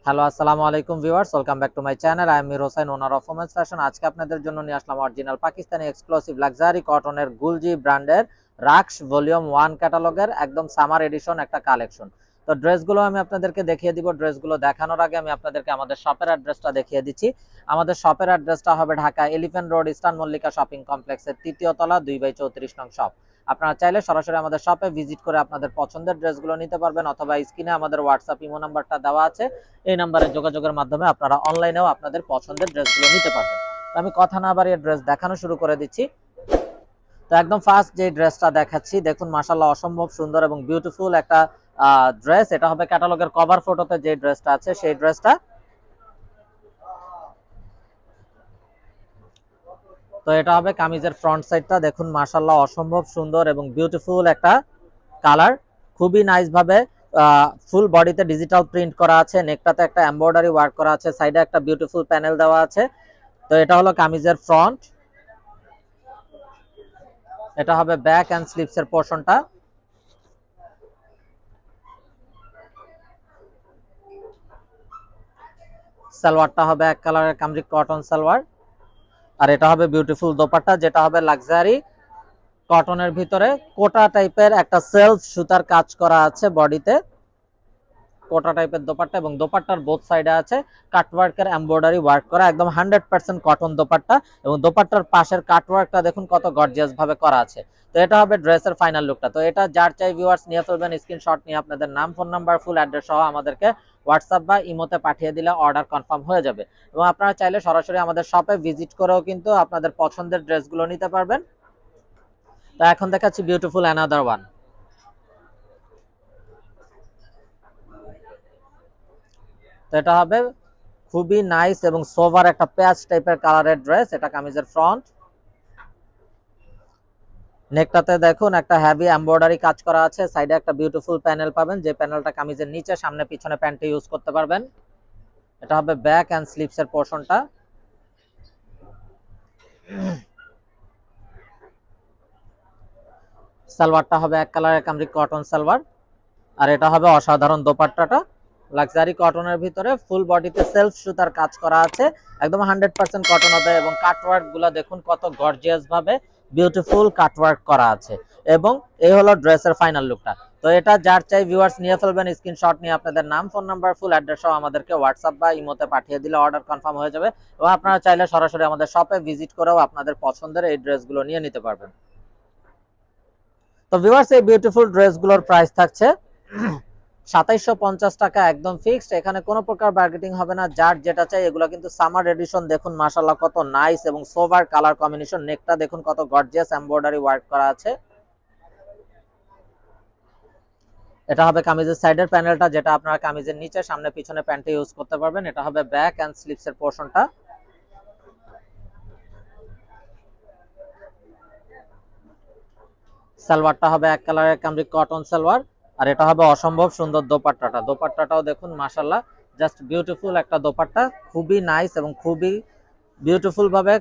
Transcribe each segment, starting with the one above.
Hello, আসসালামু আলাইকুম viewers, welcome back to my channel. I am Mir Hossain, owner of women's fashion. আজকে আপনাদের জন্য নিয়ে আসলাম অরিজিনাল পাকিস্তানি এক্সক্লুসিভ লাক্সারি কটনের গুলজি ব্র্যান্ডের রাক্স ভলিউম 1 ক্যাটালগের একদম সামার এডিশন একটা কালেকশন। তো ড্রেসগুলো আমি আপনাদেরকে দেখিয়ে দিব। ড্রেসগুলো দেখানোর আগে আমি আপনাদেরকে আমাদের শপের অ্যাড্রেসটা দেখিয়ে দিচ্ছি। আমাদের শপের অ্যাড্রেসটা হবে Dhaka elephant road, eastern Mallika shopping কমপ্লেক্সের ৩য় তলা, 2/34 নং শপ। আপনারা চাইলে সরাসরি আমাদের শপে ভিজিট করে আপনাদের পছন্দের ড্রেসগুলো নিতে পারবেন, অথবা স্ক্রিনে আমাদের হোয়াটসঅ্যাপ ইমো নাম্বারটা দেওয়া আছে। এই নাম্বারে যোগাযোগের মাধ্যমে আপনারা অনলাইনেও আপনাদের পছন্দের ড্রেসগুলো নিতে পারবেন। তো আমি কথা না বাড়িয়ে ড্রেস দেখানো শুরু করে দিচ্ছি। তো একদম ফার্স্ট যে ড্রেসটা দেখাচ্ছি, দেখুন মাশাআল্লাহ অসম্ভব সুন্দর এবং বিউটিফুল একটা ড্রেস। এটা হবে ক্যাটালগের কভার ফটোতে যে ড্রেসটা আছে সেই ড্রেসটা। তো এটা হবে কামিজের ফ্রন্ট সাইডটা, দেখুন মাশাআল্লাহ অসম্ভব সুন্দর এবং বিউটিফুল একটা কালার। খুবই নাইস ভাবে ফুল বডিতে ডিজিটাল প্রিন্ট করা আছে, নেকটাতে একটা এমব্রয়ডারি ওয়ার্ক করা আছে, সাইডে একটা বিউটিফুল প্যানেল দেওয়া আছে। তো এটা হলো কামিজের ফ্রন্ট। এটা হবে ব্যাক এন্ড স্লিভস এর পোরশনটা। সালোয়ারটা হবে এক কালারের কামরিক কটন সালোয়ার। আর এটা হবে বিউটিফুল দোপাট্টা, যেটা হবে লাক্সারি কটনের ভিতরে কোটা টাইপের একটা সেলফ সুতার কাজ করা আছে বডিতে। কোটা টাইপের দোপাট্টা এবং দোপাট্টার বোথ সাইডে আছে কাটওয়ার্কের এমব্রয়ডারি ওয়ার্ক করা, একদম 100% কটন দোপাট্টা। এবং দোপাট্টার পাশের কাটওয়ার্কটা দেখুন কত গর্জিয়াস ভাবে করা আছে। তো এটা হবে ড্রেসের ফাইনাল লুকটা। তো এটা যার চাই ভিউয়ার্স নিয়ে ফেলবেন, স্ক্রিনশট নিয়ে আপনাদের নাম, ফোন নাম্বার, ফুল অ্যাড্রেস সহ আমাদেরকে হোয়াটসঅ্যাপ বা ইমোতে পাঠিয়ে দিলে অর্ডার কনফার্ম হয়ে যাবে। এবং আপনারা চাইলে সরাসরি আমাদের শপে ভিজিট করেও কিন্তু আপনাদের পছন্দের ড্রেসগুলো নিতে পারবেন। তো এখন দেখাচ্ছি বিউটিফুল অ্যানাদার ওয়ান। তো এটা হবে খুবই নাইস এবং সোভার একটা প্যাচ টাইপের কালারের ড্রেস। এটা কামিজের ফ্রন্ট। নেকটাতে দেখুন একটা হেভি এমব্রয়ডারি কাজ করা আছে, সাইডে একটা বিউটিফুল প্যানেল পাবেন, যে প্যানেলটা কামিজের নিচে, সামনে পিছনে প্যান্টে ইউজ করতে পারবেন। এটা হবে ব্যাক এন্ড স্লিভস এর পোরশনটা। সালোয়ারটা হবে এক কালারের কামরিক কটন সালোয়ার। আর এটা হবে অসাধারণ দোপাট্টাটা, লাক্সারি কটনের ভিতরে ফুল বডিতে সেলফ সুতার কাজ করা আছে, একদম 100% কটন হবে। এবং কাটওয়ার্ক গুলা দেখুন কত গর্জিয়াস ভাবে বিউটিফুল কাটওয়ার্ক করা আছে। এবং এই হলো ড্রেসের ফাইনাল লুকটা। তো এটা যার চাই ভিউয়ার্স নিয়ে ফেলবেন, স্ক্রিনশট নিয়ে আপনাদের নাম, ফোন নাম্বার, ফুল অ্যাড্রেস সহ আমাদেরকে হোয়াটসঅ্যাপ বা ইমোতে পাঠিয়ে দিলে অর্ডার কনফার্ম হয়ে যাবে। এবং আপনারা চাইলে সরাসরি আমাদের শপে ভিজিট করেও আপনাদের পছন্দের এই ড্রেসগুলো নিয়ে নিতে পারবেন। তো ভিউয়ার্স এই বিউটিফুল ড্রেসগুলোর প্রাইস থাকছে 2750 টাকা, একদম ফিক্সড। এখানে কোনো প্রকার বার্গেটিং হবে না, যার যেটা চাই। এগুলো কিন্তু সামার এডিশন, দেখুন মাশাআল্লাহ কত নাইস এবং সোভার কালার কম্বিনেশন। নেকটা দেখুন কত গর্জিয়াস এমব্রয়ডারি ওয়ার্ক করা আছে। এটা হবে কামিজের সাইডের প্যানেলটা, যেটা আপনারা কামিজের নিচে, সামনে পিছনে প্যান্টে ইউজ করতে পারবেন। এটা হবে ব্যাক এন্ড স্লিভস এর পোরশনটা। সালোয়ারটা হবে এক কালারের কামরিক কটন সালোয়ার। আর এটা হবে অসম্ভব সুন্দর দোপাট্টাটা। দোপাট্টাটাও দেখুন মাশাআল্লাহ জাস্ট বিউটিফুল একটা দোপাট্টা, খুবই নাইস এবং খুবই বিউটিফুল ভাবে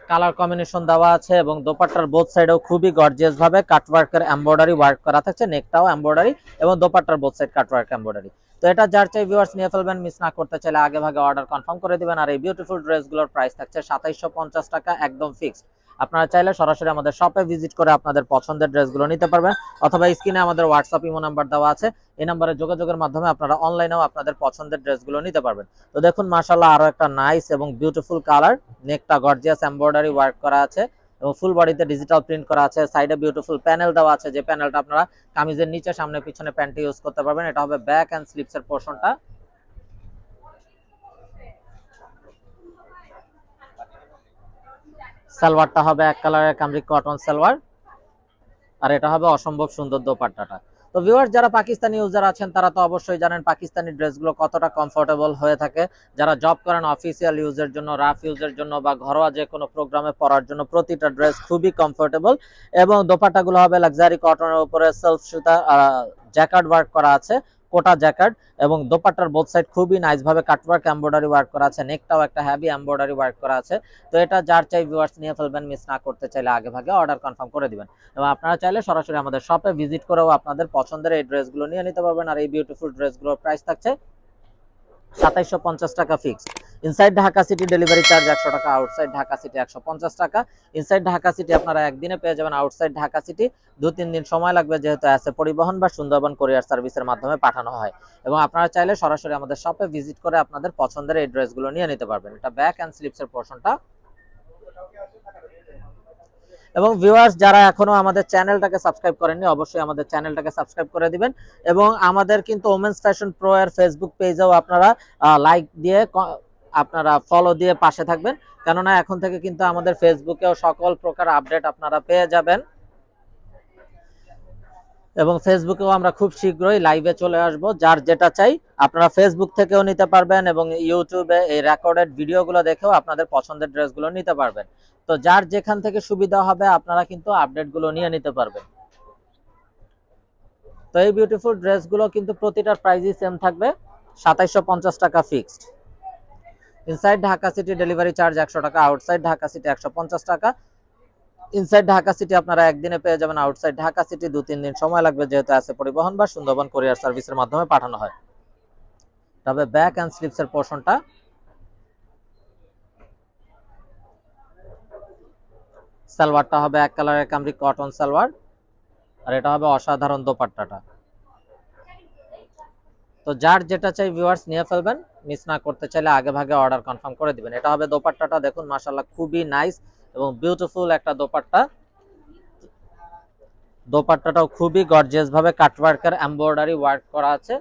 কালার কম্বিনেশন দেওয়া আছে। এবং দোপাট্টার বোথ সাইডেও খুবই গর্জিয়াস ভাবে কাটওয়ার্কের এমব্রয়ডারি ওয়ার্ক করা থাকছে, নেকটাও এমব্রয়ডারি এবং দোপাট্টার বোথ সাইড কাটওয়ার্ক এমব্রয়ডারি। তো এটা যার চাই ভিউয়ার্স নিয়ে ফেলবেন, মিস না করতে চাইলে আগে ভাগে অর্ডার কনফার্ম করে দিবেন। আর এই বিউটিফুল ড্রেসগুলোর প্রাইস থাকছে 2750 টাকা, একদম ফিক্সড। আপনারা চাইলে সরাসরি আমাদের শপে ভিজিট করে আপনাদের পছন্দের ড্রেসগুলো নিতে পারবেন, অথবা স্ক্রিনে আমাদের হোয়াটসঅ্যাপ ইমো নাম্বার দেওয়া আছে, এই নাম্বারে যোগাযোগের মাধ্যমে আপনারা অনলাইনেও আপনাদের পছন্দের ড্রেসগুলো নিতে পারবেন। তো দেখুন মাশাআল্লাহ আরো একটা নাইস এবং বিউটিফুল কালার। নেকটা গর্জিয়াস এমব্রয়ডারি ওয়ার্ক করা আছে এবং ফুল বডিতে ডিজিটাল প্রিন্ট করা আছে, সাইডে বিউটিফুল প্যানেল দেওয়া আছে, যে প্যানেলটা আপনারা কামিজের নিচে, সামনে পিছনে প্যান্টে ইউজ করতে পারবেন। এটা হবে ব্যাক এন্ড স্লিভস এর পোরশনটা। সালোয়ারটা হবে এক কালারের কামরিক কটন সালোয়ার। আর এটা হবে অসম্ভব সুন্দর দোপাট্টাটা। তো ভিউয়ার্স যারা পাকিস্তানি ইউজার আছেন তারা তো অবশ্যই জানেন পাকিস্তানি ড্রেসগুলো কতটা কমফোর্টেবল হয়ে থাকে। যারা জব করেন অফিসিয়াল ইউজের জন্য, রাফ ইউজের জন্য বা ঘরোয়া যে কোনো প্রোগ্রামে পরার জন্য প্রতিটা ড্রেস খুবই কমফোর্টেবল। এবং দোপাট্টাগুলো হবে লাক্সারি কটনের উপরে সেলফ সুতা জ্যাকার্ড ওয়ার্ক করা আছে, কোটা জ্যাকার্ড। এবং দোপাট্টার বোথ সাইড খুবই নাইস ভাবে কাটওয়ার্ক এমব্রয়ডারি ওয়ার্ক করা আছে, নেকটাও একটা হেভি এমব্রয়ডারি ওয়ার্ক করা আছে। তো এটা যার চাই ভিউয়ার্স নিয়ে ফেলবেন, মিস না করতে চাইলে আগে ভাগে অর্ডার কনফার্ম করে দিবেন। এবং আপনারা চাইলে সরাসরি আমাদের শপে ভিজিট করেও আপনাদের পছন্দের এই ড্রেসগুলো নিয়ে নিতে পারবেন। আর এই বিউটিফুল ড্রেসগুলোর প্রাইস থাকছে 2750 টাকা fixed. Inside Dhaka city delivery charge 100 টাকা, আউটসাইড ঢাকা সিটি 150 টাকা। ইনসাইড ঢাকা সিটি আপনারা একদিনে পেয়ে যাবেন, আউটসাইড ঢাকা সিটি 2-3 দিন সময় লাগবে, যেহেতু আছে পরিবহন বা সুন্দরবন কোরিয়ার সার্ভিসের মাধ্যমে পাঠানো হয়। এবং আপনারা চাইলে সরাসরি আমাদের শপে ভিজিট করে আপনাদের পছন্দের এই ড্রেসগুলো নিয়ে নিতে পারবেন। এটা ব্যাক অ্যান্ড স্লিপসের পোর্শনটা। এবং ভিউয়ার্স যারা এখনো আমাদের চ্যানেলটাকে সাবস্ক্রাইব করেননি, অবশ্যই আমাদের চ্যানেলটাকে সাবস্ক্রাইব করে দিবেন। এবং আমাদের কিন্তু ওমেন্স ফ্যাশন প্রো এর ফেসবুক পেজেও আপনারা লাইক দিয়ে আপনারা ফলো দিয়ে পাশে থাকবেন, কেননা এখন থেকে কিন্তু আমাদের ফেসবুকেও সকল প্রকার আপডেট আপনারা পেয়ে যাবেন। এবং ফেসবুকেও আমরা খুব শীঘ্রই লাইভে চলে আসব। যার যেটা চাই আপনারা ফেসবুক থেকেও নিতে পারবেন এবং ইউটিউবে এই রেকর্ডেড ভিডিওগুলো দেখেও আপনাদের পছন্দের ড্রেসগুলো নিতে পারবেন। তো যার যেখান থেকে সুবিধা হবে আপনারা কিন্তু আপডেটগুলো নিয়ে নিতে পারবেন। তো এই বিউটিফুল ড্রেসগুলো কিন্তু প্রতিটার প্রাইসই সেম থাকবে, 2750 টাকা fixed. Inside Dhaka city delivery charge 100 টাকা, আউটসাইড ঢাকা সিটি 150 টাকা। ইনসাইড ঢাকা সিটি আপনারা একদিনে পেয়ে যাবেন, আউটসাইড ঢাকা সিটি 2-3 দিন সময় লাগবে, যেহেতু আছে পরিবহন বা সুন্দরবন কোরিয়ার সার্ভিসের মাধ্যমে পাঠানো হয়। তবে ব্যাক অ্যান্ড স্লিপসের পোর্শনটা। সালোয়ারটা হবে এক কালারের কামরি কটন সালোয়ার, আর এটা হবে অসাধারণ দোপাট্টাটা। তো যার যেটা চাই ভিউয়ার্স নিয়ে ফেলবেন, মিস না করতে চাইলে আগে ভাগে অর্ডার কনফার্ম করে দিবেন। এটা হবে দোপাট্টাটা, দেখুন মাশাআল্লাহ খুবই নাইস এবং বিউটিফুল একটা দোপাট্টা। দোপাট্টাটাও খুবই গর্জিয়াস ভাবে কাটওয়ার্কের এমব্রয়ডারি ওয়ার্ক করা আছে,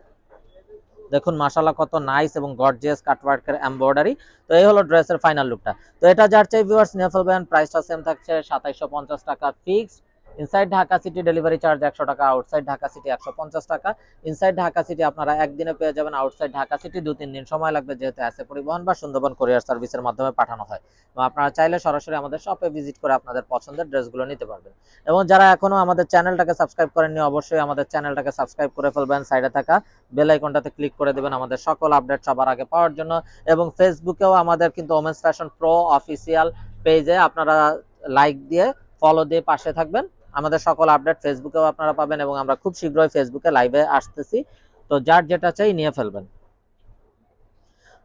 দেখুন মাশাআল্লাহ কত নাইস এবং গর্জিয়াস কাটওয়ার্কের এমব্রয়ডারি। তো এই হলো ড্রেসের ফাইনাল লুকটা। তো এটা যার চাই ভিউয়ার্স নিয়ে ফেলবেন, প্রাইসটা সেম থাকছে 2750 টাকা fixed. Inside Dhaka city delivery charge 100 টাকা, আউটসাইড ঢাকা সিটি 150 টাকা। ইনসাইড ঢাকা সিটি আপনারা একদিনে পেয়ে যাবেন, আউটসাইড ঢাকা সিটি 2-3 দিন সময় লাগবে, যেহেতু আছে পরিবহন বা সুন্দরবন কোরিয়ার সার্ভিসের মাধ্যমে পাঠানো হয়। এবং আপনারা চাইলে সরাসরি আমাদের শপে ভিজিট করে আপনাদের পছন্দের ড্রেসগুলো নিতে পারবেন। এবং যারা এখনো আমাদের চ্যানেলটাকে সাবস্ক্রাইব করেননি, অবশ্যই আমাদের চ্যানেলটাকে সাবস্ক্রাইব করে ফেলবেন, সাইডে থাকা বেল আইকনটাতে ক্লিক করে দেবেন আমাদের সকল আপডেট সবার আগে পাওয়ার জন্য। এবং ফেসবুকেও আমাদের কিন্তু ওমেন্স ফ্যাশন প্রো অফিসিয়াল পেজে আপনারা লাইক দিয়ে ফলো দিয়ে পাশে থাকবেন, আমাদের সকল আপডেট ফেসবুকেও আপনারা পাবেন। এবং আমরা খুব শীঘ্রই ফেসবুকে লাইভে আসতেছি, তো যার যেটা চাই নিয়ে ফেলবেন।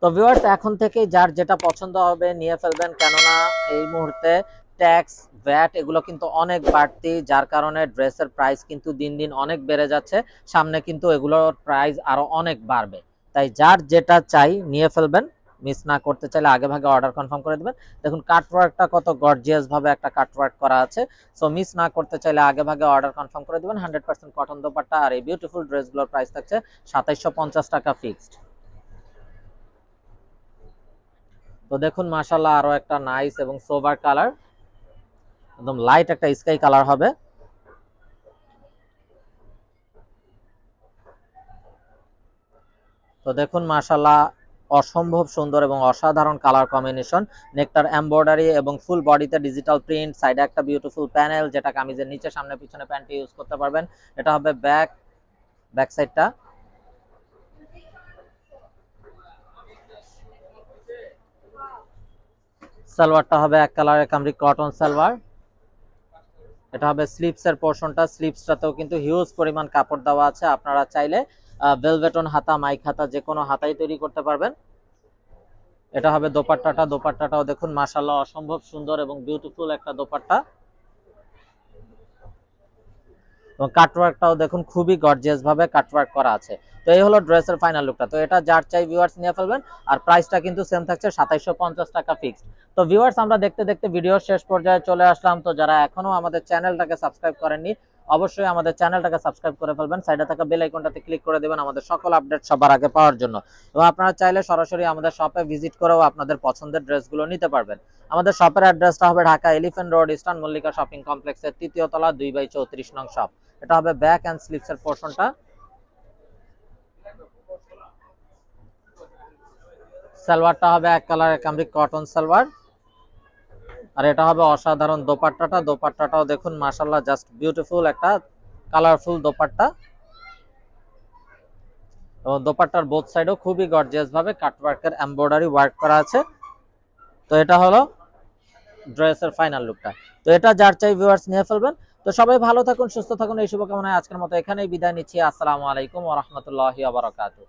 তো ভিউয়ার্স এখন থেকেই যার যেটা পছন্দ হবে নিয়ে ফেলবেন, কেননা এই মুহূর্তে ট্যাক্স ভ্যাট এগুলো কিন্তু অনেক বাড়তি, যার কারণে ড্রেসের প্রাইস কিন্তু দিন দিন অনেক বেড়ে যাচ্ছে, সামনে কিন্তু এগুলোর প্রাইস আরো অনেক বাড়বে। তাই যার যেটা চাই নিয়ে ফেলবেন, মিস না করতে চাইলে আগে ভাগে অর্ডার কনফার্ম করে দেবেন। দেখুন কাটওয়ার্কটা কত গর্জিয়াস ভাবে একটা কাটওয়ার্ক করা আছে, সো মিস না করতে চাইলে আগে ভাগে অর্ডার কনফার্ম করে দেবেন। 100% কটন দোপাট্টা, আর এই বিউটিফুল ড্রেসগুলোর প্রাইস থাকছে 2750 টাকা ফিক্সড। তো দেখুন মাশাআল্লাহ আরো একটা নাইস এবং সোভার কালার, একদম লাইট একটা স্কাই কালার হবে। তো দেখুন মাশাআল্লাহ অসম্ভব সুন্দর এবং অসাধারণ কালার কম্বিনেশন, নেকটার এমব্রয়ডারি এবং ফুল বডিতে ডিজিটাল প্রিন্ট, সাইডে একটা বিউটিফুল প্যানেল যেটা কামিজের নিচে সামনে পিছনে প্যান্টে ইউজ করতে পারবেন। এটা হবে ব্যাক সাইডটা। সালোয়ারটা হবে এক কালারের কামরি কটন সালোয়ার, এটা হবে স্লিপসের পোর্শনটা। স্লিপসটাতেও কিন্তু হিউজ পরিমাণ কাপড় দেওয়া আছে, আপনারা চাইলে ভেলভেটন হাতা, মাইক হাতা যে কোনো হাতাই তৈরি করতে পারবেন। এটা হবে দোপাট্টাটা, দোপাট্টাটাও দেখুন মাশাআল্লাহ অসম্ভব সুন্দর এবং বিউটিফুল একটা দোপাট্টা। এবং কাটওয়ার্কটাও দেখুন খুবই গর্জিয়াস ভাবে কাটওয়ার্ক করা আছে। তো এই হলো ড্রেসের ফাইনাল লুকটা। তো এটা যার চাই ভিউয়ার্স নিয়ে ফেলবেন, আর প্রাইসটা কিন্তু সেম থাকছে 2750 টাকা ফিক্সড। তো ভিউয়ার্স আমরা দেখতে দেখতে ভিডিওর শেষ পর্যায়ে চলে আসলাম। তো যারা এখনো আমাদের চ্যানেলটাকে সাবস্ক্রাইব করেননি, অবশ্যই আমাদের চ্যানেলটাকে সাবস্ক্রাইব করে ফেলবেন, সাইডে থাকা বেল আইকনটাতে ক্লিক করে দেবেন আমাদের সকল আপডেট সবার আগে পাওয়ার জন্য। এবং আপনারা চাইলে সরাসরি আমাদের শপে ভিজিট করেও আপনাদের পছন্দের ড্রেসগুলো নিতে পারবেন। আমাদের শপের অ্যাড্রেসটা হবে Dhaka elephant road, eastern Mallika shopping কমপ্লেক্সের 3য় তলা 2/34 নং শপ। এটা হবে ব্যাক এন্ড স্লিভসের পোর্শনটা। সালোয়ারটা হবে এক কালারের কামরি কটন সালোয়ার, আর এটা হবে অসাধারণ দোপাট্টাটা। দোপাট্টাটাও দেখুন মাশাআল্লাহ জাস্ট বিউটিফুল একটা কালারফুল দোপাট্টা। এবং দোপাট্টার বোথ সাইডও খুবই গর্জিয়াস ভাবে কাটওয়ার্কের এমব্রয়ডারি ওয়ার্ক করা আছে। তো এটা হলো ড্রেসের ফাইনাল লুকটা। তো এটা যার চাই ভিউয়ার্স নিয়ে ফেলবেন। তো সবাই ভালো থাকুন, সুস্থ থাকুন, এই শুভকামনায় আজকের মতো এখানেই বিদায় নিচ্ছি। আসসালামু আলাইকুম ওয়া রাহমাতুল্লাহি ওয়া বারাকাতুহু।